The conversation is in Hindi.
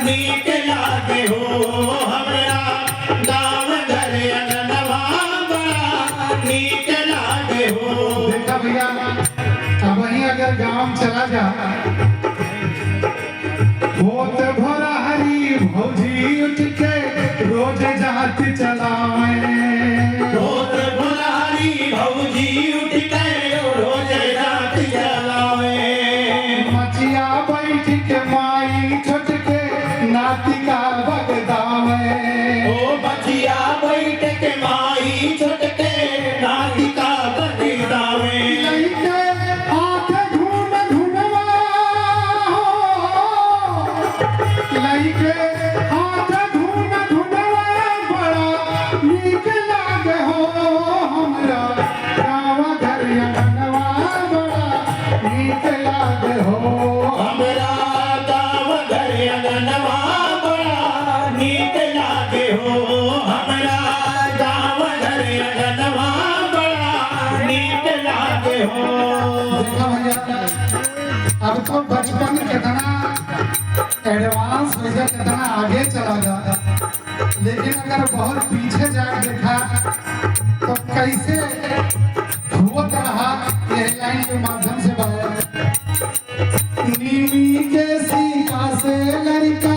नीक लागे हो हमरा गाँव घर अंगनवा बड़ा नीक लागे हो। देखा भैया अब वहीं अगर गांव चला जा होत भोरा हरी भौजी उठ के रोज जात चलावे होत भोरा हरी भौजी उठ के रोज जात चलावे मचिया बैठ के माई छोट के नातिका बगदावे ओ बचिया बैठ के माई छोट के नातिका बगदावे लइके आंख घूम घूमवा लइके आंख घूम घूमवा बड़ा नीक लागे हो हमरा गाँव घर अंगनवा बड़ा नीक लागे हो हमरा गाँव घर अंगनवा बड़ा नीक लागे हो हमरा गाँव घर अंगनवा बड़ा नीक लागे हो। देखा भैया अब तो बचपन कितना एडवांस हो गया कितना आगे चला गया लेकिन अगर बहुत पीछे जाकर देखा तो कैसे हुआ रहा यह लाइन के माध्यम से बताया नीवी के सीका से लड़का